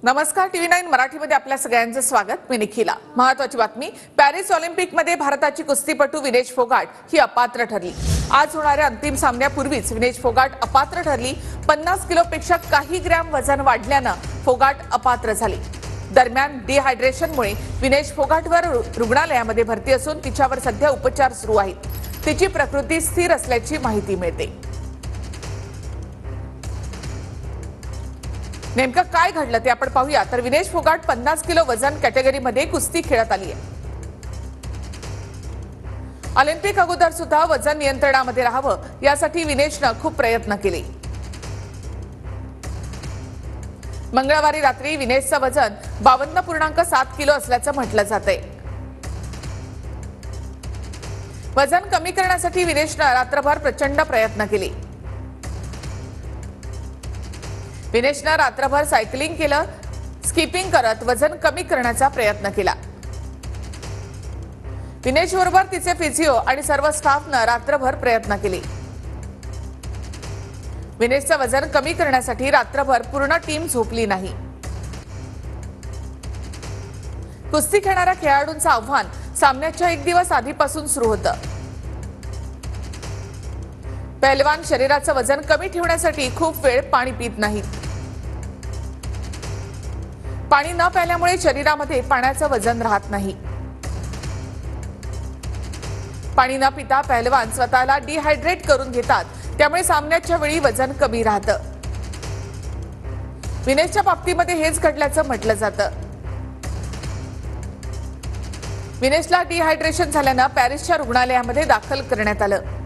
नमस्कार TV9 मराठीमध्ये आपल्या सगळ्यांचं स्वागत. मी निखिला. महत्त्वाची बातमी, पॅरिस ऑलिम्पिकमध्ये भारताची कुस्तीपटू विनेश फोगाट ही अपात्र ठरली. आज होणाऱ्या अंतिम सामन्यापूर्वीच विनेश फोगाट अपात्र ठरली. 50 किलोपेक्षा काही ग्रॅम वजन वाढल्यानं फोगाट अपात्र झाली. दरम्यान डिहायड्रेशनमुळे विनेश फोगाटवर रुग्णालयामध्ये भरती असून तिच्यावर सध्या उपचार सुरू आहेत. तिची प्रकृती स्थिर असल्याची माहिती मिळते. नेमकं काय घडलं ते आपण पाहूया. तर विनेश फोगाट 50 किलो वजन कॅटेगरीमध्ये कुस्ती खेळत आली आहे. ऑलिम्पिक अगोदर सुद्धा वजन नियंत्रणामध्ये राहावं यासाठी विनेशनं खूप प्रयत्न केले. मंगळवारी रात्री विनेशचं वजन 52.7 किलो असल्याचं म्हटलं जातंय. वजन कमी करण्यासाठी विनेशनं रात्रभर प्रचंड प्रयत्न केले. विनेशनं रात्रभर सायकलिंग केलं, स्किपिंग करत वजन कमी करण्याचा प्रयत्न केला. विनेश बरोबर तिचे फिजिओ आणि सर्व स्टाफनं रात्रभर प्रयत्न केले. विनेशचं वजन कमी करण्यासाठी रात्रभर पूर्ण टीम झोपली नाही. कुस्ती खेळणाऱ्या खेळाडूंचं आव्हान सामन्याच्या एक दिवस आधीपासून सुरू होतं. पहलवान शरीराचं वजन कमी ठेवण्यासाठी खूप वेळ पाणी पित नाहीत. पाणी न प्यायल्यामुळे शरीरामध्ये पाण्याचं वजन राहत नाही. पाणी न पिता पहलवान स्वतःला डिहायड्रेट करून घेतात, त्यामुळे सामन्याच्या वेळी वजन कमी राहतं. विनेशच्या बाबतीमध्ये हेच घडल्याचं म्हटलं जातं. विनेशला डिहायड्रेशन झाल्यानं पॅरिसच्या रुग्णालयामध्ये दाखल करण्यात आलं.